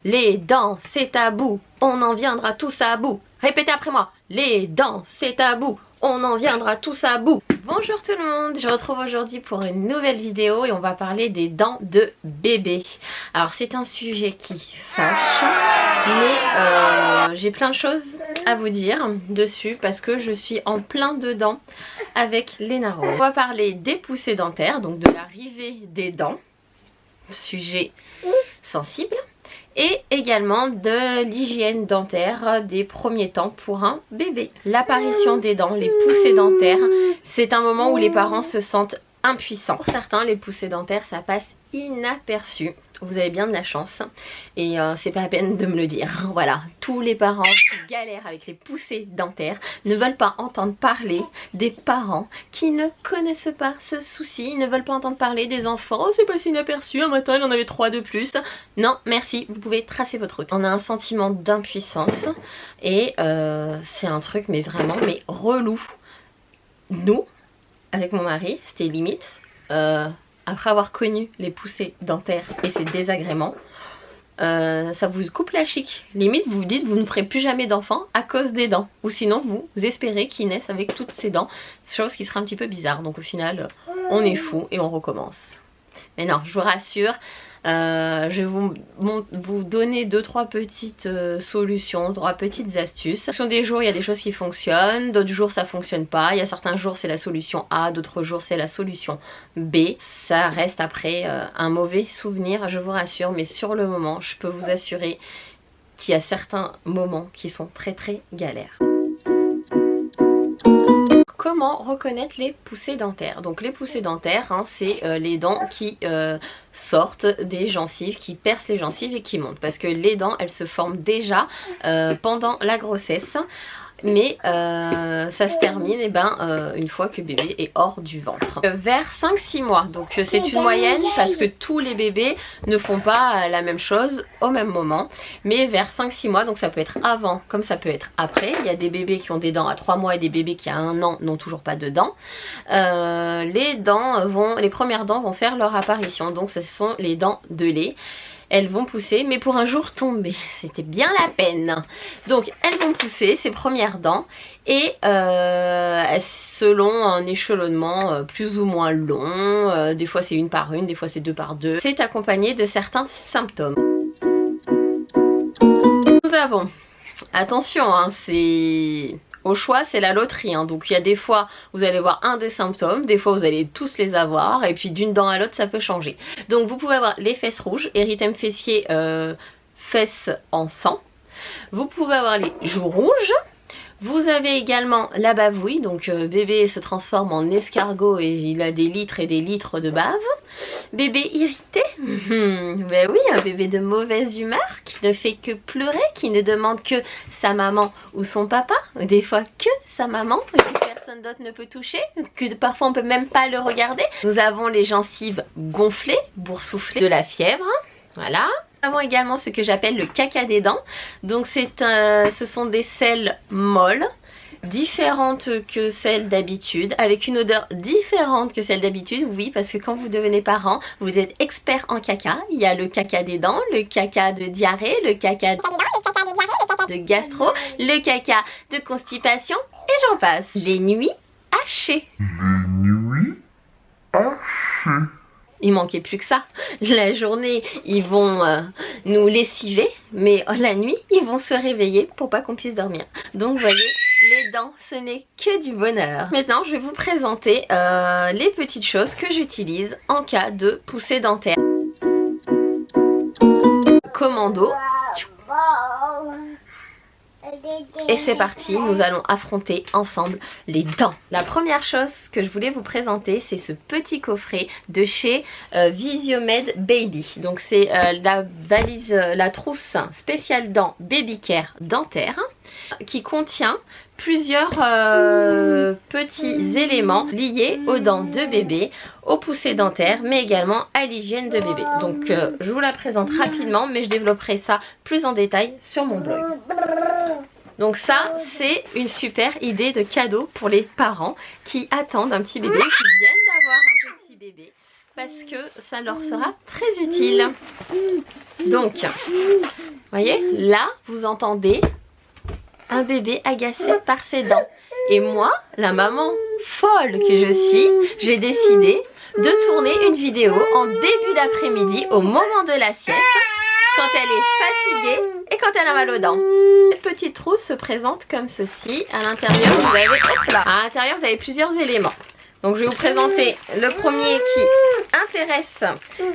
Les dents, c'est tabou, on en viendra tous à bout. Répétez après moi. Les dents, c'est tabou, on en viendra tous à bout. Bonjour tout le monde, je retrouve aujourd'hui pour une nouvelle vidéo et on va parler des dents de bébé. Alors c'est un sujet qui fâche, mais j'ai plein de choses à vous dire dessus parce que je suis en plein dedans avec Léna Rose. On va parler des poussées dentaires, donc de l'arrivée des dents, sujet sensible. Et également de l'hygiène dentaire des premiers temps pour un bébé. L'apparition des dents, les poussées dentaires, c'est un moment où les parents se sentent impuissants. Pour certains, les poussées dentaires, ça passe inaperçu. Vous avez bien de la chance et c'est pas la peine de me le dire. Voilà, tous les parents qui galèrent avec les poussées dentaires ne veulent pas entendre parler des parents qui ne connaissent pas ce souci. Ils ne veulent pas entendre parler des enfants. Oh, c'est passé inaperçu, un matin il en avait 3 de plus. Non, merci, vous pouvez tracer votre route. On a un sentiment d'impuissance et c'est un truc mais vraiment relou. Nous, avec mon mari, c'était limite. Après avoir connu les poussées dentaires et ses désagréments, ça vous coupe la chic. Limite, vous vous dites vous ne ferez plus jamais d'enfants à cause des dents. Ou sinon, vous espérez qu'ils naissent avec toutes ces dents. Chose qui sera un petit peu bizarre. Donc au final, on est fou et on recommence. Mais non, je vous rassure, je vais vous donner 2-3 petites solutions, 3 petites astuces. En fonction des jours, il y a des choses qui fonctionnent, d'autres jours ça fonctionne pas. Il y a certains jours c'est la solution A, d'autres jours c'est la solution B. Ça reste après un mauvais souvenir, je vous rassure, mais sur le moment, je peux vous assurer qu'il y a certains moments qui sont très galères. Comment reconnaître les poussées dentaires? Donc les poussées dentaires, hein, c'est les dents qui sortent des gencives, qui percent les gencives et qui montent. Parce que les dents, elles se forment déjà pendant la grossesse. Mais ça se termine une fois que bébé est hors du ventre. Vers 5-6 mois, donc c'est une moyenne parce que tous les bébés ne font pas la même chose au même moment. Mais vers 5-6 mois, donc ça peut être avant comme ça peut être après. Il y a des bébés qui ont des dents à 3 mois et des bébés qui à 1 an n'ont toujours pas de dents. Les premières dents vont faire leur apparition, donc ce sont les dents de lait. Elles vont pousser, mais pour un jour tombé, c'était bien la peine. Donc elles vont pousser, ces premières dents, et selon un échelonnement plus ou moins long, des fois c'est 1 par 1, des fois c'est 2 par 2, c'est accompagné de certains symptômes. Nous avons, attention, hein, c'est... Au choix, c'est la loterie, hein. Donc il y a des fois, vous allez voir un des symptômes, des fois vous allez tous les avoir, et puis d'une dent à l'autre, ça peut changer. Donc vous pouvez avoir les fesses rouges, érythème fessier, fesses en sang. Vous pouvez avoir les joues rouges. Vous avez également la bavouille, donc bébé se transforme en escargot et il a des litres et des litres de bave. Bébé irrité, ben oui, un bébé de mauvaise humeur qui ne fait que pleurer, qui ne demande que sa maman ou son papa, des fois que sa maman, que personne d'autre ne peut toucher, que parfois on peut même pas le regarder. Nous avons les gencives gonflées, boursouflées, de la fièvre, voilà. Nous avons également ce que j'appelle le caca des dents. Donc ce sont des selles molles, différentes que celles d'habitude, avec une odeur différente que celle d'habitude. Oui, parce que quand vous devenez parent, vous êtes expert en caca. Il y a le caca des dents, le caca de diarrhée, le caca de gastro, le caca de constipation, et j'en passe. Les nuits hachées. Les nuits hachées. Il manquait plus que ça. La journée, ils vont nous lessiver, mais la nuit, ils vont se réveiller pour pas qu'on puisse dormir. Donc, vous voyez, les dents, ce n'est que du bonheur. Maintenant, je vais vous présenter les petites choses que j'utilise en cas de poussée dentaire. Commando. Et c'est parti, nous allons affronter ensemble les dents. La première chose que je voulais vous présenter, c'est ce petit coffret de chez Visiomed Baby. Donc c'est la valise, la trousse spéciale dents Baby Care dentaire qui contient plusieurs petits éléments liés aux dents de bébé, aux poussées dentaires, mais également à l'hygiène de bébé. Donc je vous la présente rapidement, mais je développerai ça plus en détail sur mon blog. Donc ça, c'est une super idée de cadeau pour les parents qui attendent un petit bébé, qui viennent d'avoir un petit bébé. parce que ça leur sera très utile. Donc, vous voyez, là, vous entendez un bébé agacé par ses dents. Et moi, la maman folle que je suis, j'ai décidé de tourner une vidéo en début d'après-midi au moment de la sieste, quand elle est fatiguée et quand elle a mal aux dents. Cette petite trousse se présente comme ceci. À l'intérieur, vous avez, hop là, à l'intérieur, vous avez plusieurs éléments. Donc je vais vous présenter le premier qui intéresse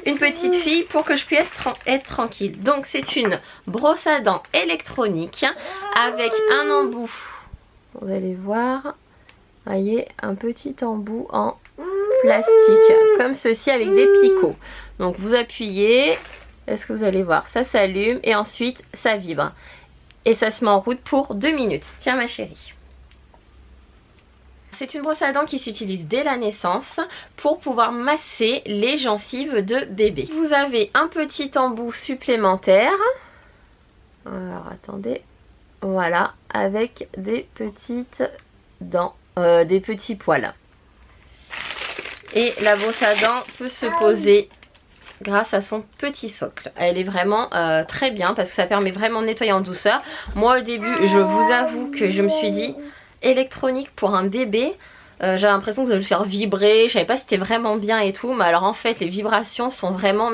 une petite fille pour que je puisse être tranquille. Donc c'est une brosse à dents électronique avec un embout. Vous allez voir, voyez, un petit embout en plastique comme ceci avec des picots. Donc vous appuyez, est-ce que vous allez voir, ça s'allume et ensuite ça vibre. Et ça se met en route pour 2 minutes. Tiens ma chérie. C'est une brosse à dents qui s'utilise dès la naissance pour pouvoir masser les gencives de bébé. Vous avez un petit embout supplémentaire. Alors attendez. Voilà, avec des petites dents, des petits poils. Et la brosse à dents peut se poser grâce à son petit socle. Elle est vraiment très bien parce que ça permet vraiment de nettoyer en douceur. Moi au début, je vous avoue que je me suis dit... électronique pour un bébé, j'ai l'impression de le faire vibrer, je savais pas si c'était vraiment bien et tout, mais alors en fait les vibrations sont vraiment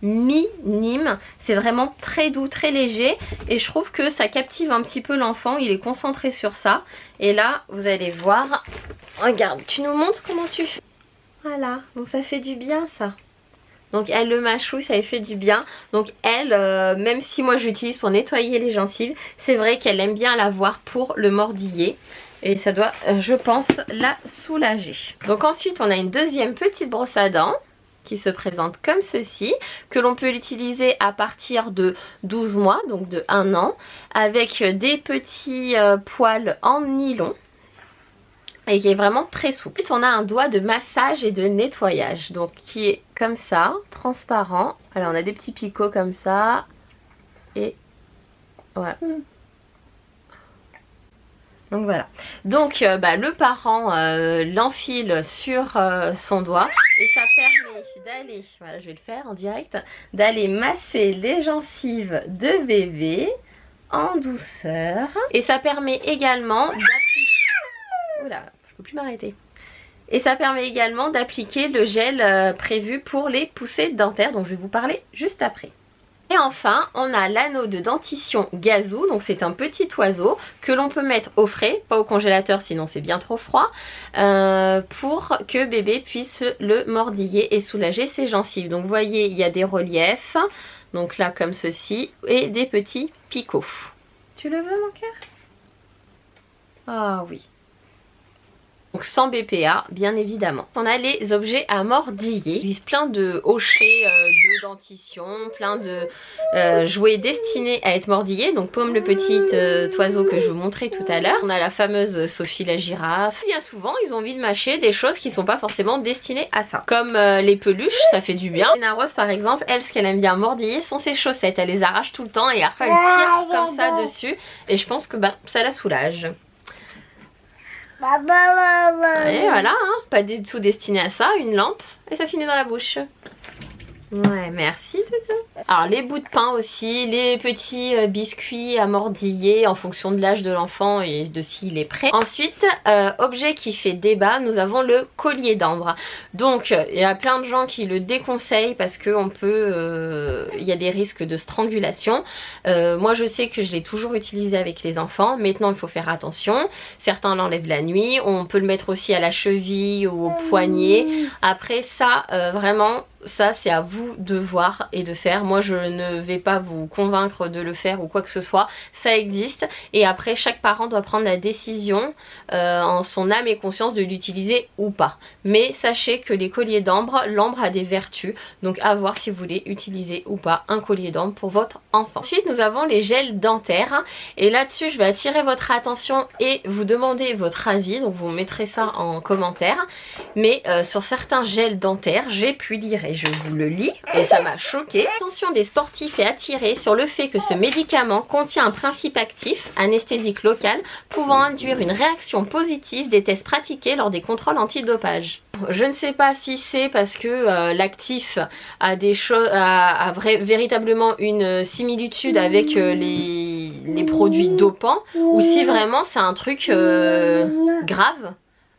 minimes, c'est vraiment très doux, très léger et je trouve que ça captive un petit peu l'enfant, il est concentré sur ça et là vous allez voir, regarde, tu nous montres comment tu fais, voilà, donc ça fait du bien ça. Donc elle le mâchouille, ça lui fait du bien. Donc elle, même si moi je l'utilise pour nettoyer les gencives, c'est vrai qu'elle aime bien l'avoir pour le mordiller. Et ça doit, je pense, la soulager. Donc ensuite on a une deuxième petite brosse à dents qui se présente comme ceci, que l'on peut l'utiliser à partir de 12 mois, donc de 1 an, avec des petits poils en nylon. Et qui est vraiment très souple. Ensuite on a un doigt de massage et de nettoyage, donc qui est comme ça, transparent. Alors on a des petits picots comme ça et voilà. Donc voilà. Donc le parent l'enfile sur son doigt et ça permet d'aller, voilà je vais le faire en direct, d'aller masser les gencives de bébé en douceur. Et ça permet également d'appliquer... Oula, je peux plus m'arrêter. Et ça permet également d'appliquer le gel prévu pour les poussées dentaires dont je vais vous parler juste après. Et enfin, on a l'anneau de dentition Gazou, donc c'est un petit oiseau que l'on peut mettre au frais, pas au congélateur sinon c'est bien trop froid, pour que bébé puisse le mordiller et soulager ses gencives. Donc vous voyez, il y a des reliefs, donc là comme ceci, et des petits picots. Tu le veux mon cœur? Ah oui. Donc sans BPA bien évidemment. On a les objets à mordiller. Il existe plein de hochets de dentition, plein de jouets destinés à être mordillés. Donc Pomme le petit oiseau que je vous montrais tout à l'heure. On a la fameuse Sophie la girafe. Bien souvent ils ont envie de mâcher des choses qui sont pas forcément destinées à ça. Comme les peluches, ça fait du bien. Lena Rose par exemple, elle ce qu'elle aime bien mordiller sont ses chaussettes. Elle les arrache tout le temps et après elle tire comme ça dessus. Et je pense que ça la soulage. Et voilà, hein, pas du tout destiné à ça, une lampe et ça finit dans la bouche. Ouais, merci Toutou. Alors les bouts de pain aussi, les petits biscuits à mordiller en fonction de l'âge de l'enfant et de s'il est prêt. Ensuite, objet qui fait débat, nous avons le collier d'ambre. Donc il y a plein de gens qui le déconseillent parce qu'on peut, il y a des risques de strangulation. Moi je sais que je l'ai toujours utilisé avec les enfants. Maintenant il faut faire attention. Certains l'enlèvent la nuit. On peut le mettre aussi à la cheville ou au poignet. Après ça, vraiment... ça c'est à vous de voir et de faire. Moi je ne vais pas vous convaincre de le faire ou quoi que ce soit, ça existe et après chaque parent doit prendre la décision en son âme et conscience de l'utiliser ou pas. Mais sachez que les colliers d'ambre, l'ambre a des vertus, donc à voir si vous voulez utiliser ou pas un collier d'ambre pour votre enfant. Ensuite nous avons les gels dentaires et là-dessus je vais attirer votre attention et vous demander votre avis, donc vous mettrez ça en commentaire. Mais sur certains gels dentaires j'ai pu lire et je vous le lis et ça m'a choquée. L'attention des sportifs est attirée sur le fait que ce médicament contient un principe actif, anesthésique local, pouvant induire une réaction positive des tests pratiqués lors des contrôles antidopage. Je ne sais pas si c'est parce que l'actif a des choses, véritablement une similitude avec les produits dopants, ou si vraiment c'est un truc grave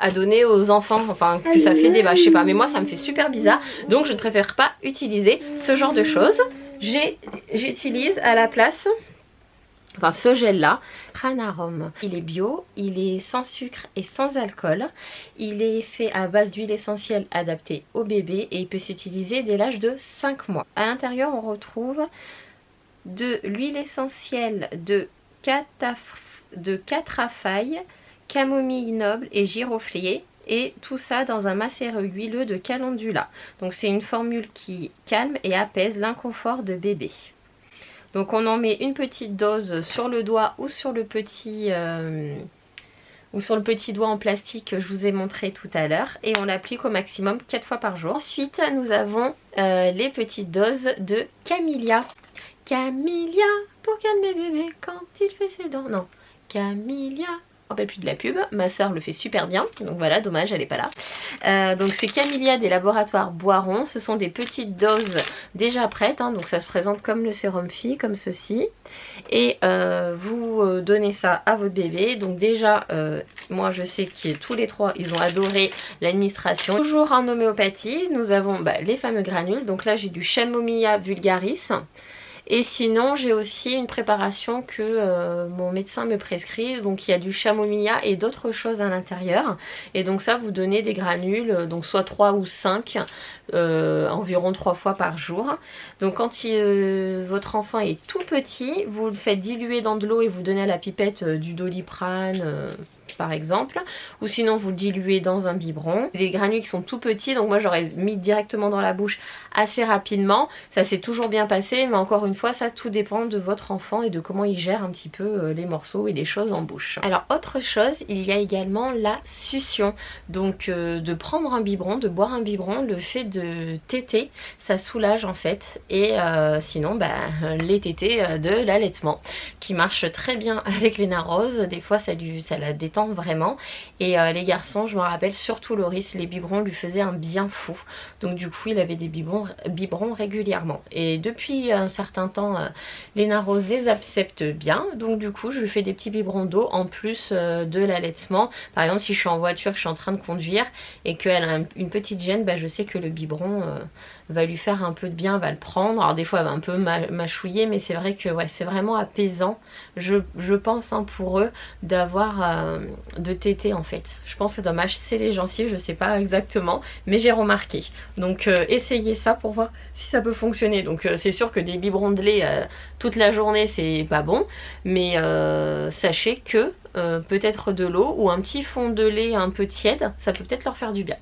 à donner aux enfants, enfin que ça fait débat, je sais pas, mais moi ça me fait super bizarre, donc je ne préfère pas utiliser ce genre de choses. J'utilise à la place, enfin ce gel là, Pranarum. Il est bio, il est sans sucre et sans alcool, il est fait à base d'huile essentielle adaptée au bébé et il peut s'utiliser dès l'âge de 5 mois. À l'intérieur on retrouve de l'huile essentielle de catrafaille, camomille noble et giroflier, et tout ça dans un macérat huileux de calendula. Donc c'est une formule qui calme et apaise l'inconfort de bébé. Donc on en met une petite dose sur le doigt ou sur le petit doigt en plastique que je vous ai montré tout à l'heure, et on l'applique au maximum 4 fois par jour. Ensuite nous avons les petites doses de Camellia. Camellia pour calmer bébé quand il fait ses dents. Non, Camellia. Je ne me rappelle plus de la pub, ma soeur le fait super bien, donc voilà, dommage elle n'est pas là. Donc c'est Camellia des laboratoires Boiron, ce sont des petites doses déjà prêtes, hein, donc ça se présente comme le sérum Phi, comme ceci. Et vous donnez ça à votre bébé. Donc déjà moi je sais que tous les trois ils ont adoré l'administration. Toujours en homéopathie nous avons les fameux granules, donc là j'ai du Chamomilla vulgaris. Et sinon j'ai aussi une préparation que mon médecin me prescrit, donc il y a du chamomilla et d'autres choses à l'intérieur. Et donc ça vous donnez des granules, donc soit 3 ou 5, environ 3 fois par jour. Donc quand votre enfant est tout petit, vous le faites diluer dans de l'eau et vous donnez à la pipette du Doliprane par exemple, ou sinon vous le diluez dans un biberon. Les granules qui sont tout petits, donc moi j'aurais mis directement dans la bouche assez rapidement, ça s'est toujours bien passé, mais encore une fois ça tout dépend de votre enfant et de comment il gère un petit peu les morceaux et les choses en bouche. Alors autre chose, il y a également la succion, donc de prendre un biberon, de boire un biberon, le fait de téter, ça soulage en fait, et sinon les tétés de l'allaitement qui marche très bien avec les naroses, des fois ça la détend vraiment. Et les garçons, je me rappelle surtout Loris, les biberons lui faisaient un bien fou, donc du coup il avait des biberons régulièrement. Et depuis un certain temps les naroses les acceptent bien, donc du coup je lui fais des petits biberons d'eau en plus de l'allaitement. Par exemple si je suis en voiture, que je suis en train de conduire et qu'elle a une petite gêne, je sais que le biberon va lui faire un peu de bien, va le prendre. Alors des fois elle va un peu mâchouiller, mais c'est vrai que ouais, c'est vraiment apaisant, je pense pour eux d'avoir de téter en fait. Je pense que ça doit mâcher les gencives, je sais pas exactement, mais j'ai remarqué. Donc essayez ça pour voir si ça peut fonctionner. Donc c'est sûr que des biberons de lait toute la journée c'est pas bon, mais sachez que peut-être de l'eau ou un petit fond de lait un peu tiède, ça peut peut-être leur faire du bien.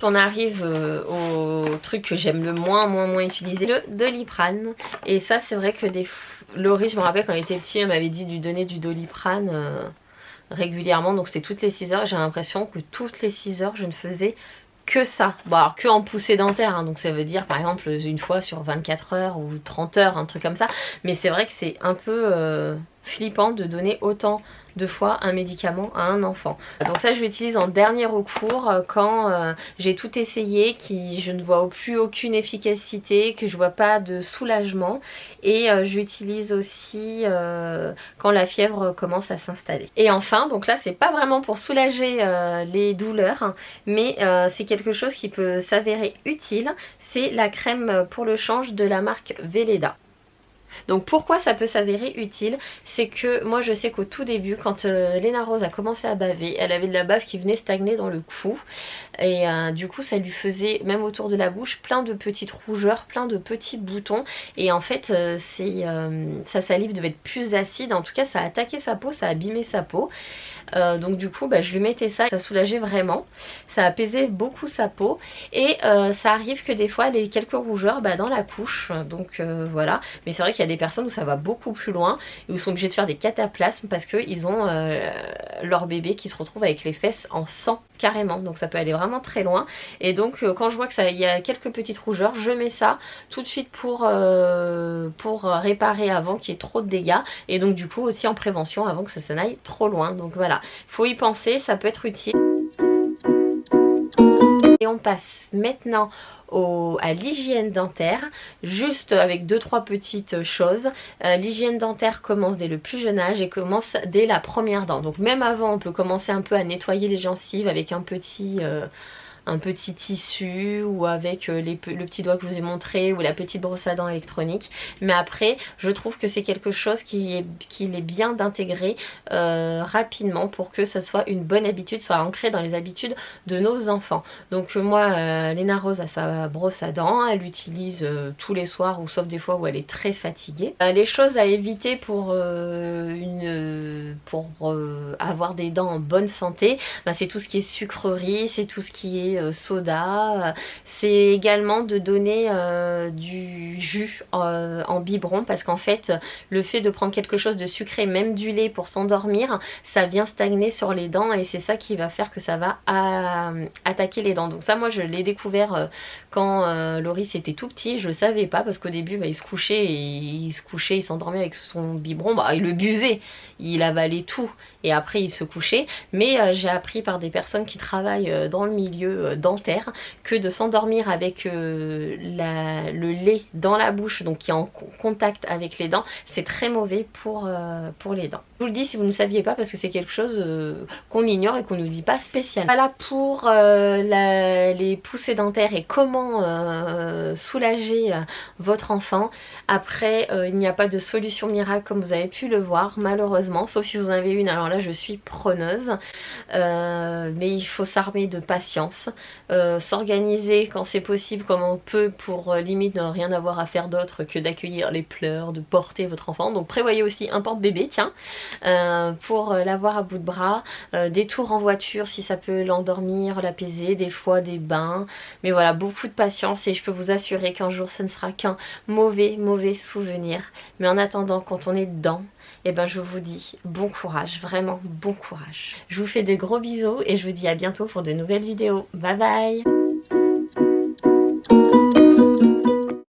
On arrive au truc que j'aime le moins utiliser, le Doliprane. Et ça c'est vrai que Laurie, je me rappelle quand elle était petite, elle m'avait dit de lui donner du Doliprane régulièrement, donc c'était toutes les 6 heures. J'ai l'impression que toutes les 6 heures je ne faisais que ça. Bon alors que en poussée dentaire, hein, donc ça veut dire par exemple une fois sur 24 heures ou 30 heures, un truc comme ça. Mais c'est vrai que c'est un peu flippant de donner autant de fois un médicament à un enfant. Donc ça je l'utilise en dernier recours quand j'ai tout essayé, je ne vois plus aucune efficacité, que je vois pas de soulagement, et je l'utilise aussi quand la fièvre commence à s'installer. Et enfin, donc là c'est pas vraiment pour soulager les douleurs, hein, mais c'est quelque chose qui peut s'avérer utile, c'est la crème pour le change de la marque Velleda. Donc pourquoi ça peut s'avérer utile, c'est que moi je sais qu'au tout début quand Léna Rose a commencé à baver, elle avait de la bave qui venait stagner dans le cou, et du coup ça lui faisait même autour de la bouche plein de petites rougeurs, plein de petits boutons, et en fait sa salive devait être plus acide, en tout cas ça a attaqué sa peau, ça a abîmé sa peau. Donc du coup je lui mettais ça soulageait vraiment, ça apaisait beaucoup sa peau. Et ça arrive que des fois elle ait quelques rougeurs dans la couche, donc voilà. Mais c'est vrai qu'il y a des personnes où ça va beaucoup plus loin et où ils sont obligés de faire des cataplasmes parce qu'ils ont leur bébé qui se retrouve avec les fesses en sang carrément, donc ça peut aller vraiment très loin. Et donc quand je vois que il y a quelques petites rougeurs, je mets ça tout de suite pour réparer avant qu'il y ait trop de dégâts, et donc du coup aussi en prévention avant que ça n'aille trop loin. Donc voilà, faut y penser, ça peut être utile. Et on passe maintenant à l'hygiène dentaire, juste avec 2-3 petites choses. L'hygiène dentaire commence dès le plus jeune âge et commence dès la première dent. Donc même avant, on peut commencer un peu à nettoyer les gencives avec un petit tissu ou avec le petit doigt que je vous ai montré ou la petite brosse à dents électronique. Mais après je trouve que c'est quelque chose qu'il est bien d'intégrer rapidement pour que ça soit une bonne habitude, soit ancré dans les habitudes de nos enfants. Donc moi Léna Rose a sa brosse à dents, elle l'utilise tous les soirs ou sauf des fois où elle est très fatiguée. Les choses à éviter pour avoir des dents en bonne santé, c'est tout ce qui est sucrerie, c'est tout ce qui est soda, c'est également de donner du jus en biberon, parce qu'en fait le fait de prendre quelque chose de sucré, même du lait pour s'endormir, ça vient stagner sur les dents et c'est ça qui va faire que ça va attaquer les dents. Donc ça moi je l'ai découvert quand Loris était tout petit, je le savais pas parce qu'au début il se couchait il s'endormait avec son biberon, il le buvait, il avalait tout et après il se couchait. Mais j'ai appris par des personnes qui travaillent dans le milieu dentaire que de s'endormir avec le lait dans la bouche, donc qui est en contact avec les dents, c'est très mauvais pour les dents. Je vous le dis si vous ne saviez pas, parce que c'est quelque chose qu'on ignore et qu'on ne nous dit pas spécialement. Voilà pour les poussées dentaires et comment soulager votre enfant. Après il n'y a pas de solution miracle comme vous avez pu le voir malheureusement, sauf si vous en avez une, alors là je suis preneuse. Mais il faut s'armer de patience, s'organiser quand c'est possible comme on peut pour limite ne rien avoir à faire d'autre que d'accueillir les pleurs, de porter votre enfant. Donc prévoyez aussi un porte-bébé, tiens, pour l'avoir à bout de bras, des tours en voiture si ça peut l'endormir, l'apaiser, des fois des bains. Mais voilà, beaucoup de patience et je peux vous assurer qu'un jour ce ne sera qu'un mauvais souvenir. Mais en attendant, quand on est dedans, je vous dis bon courage, vraiment bon courage. Je vous fais de gros bisous et je vous dis à bientôt pour de nouvelles vidéos. Bye bye!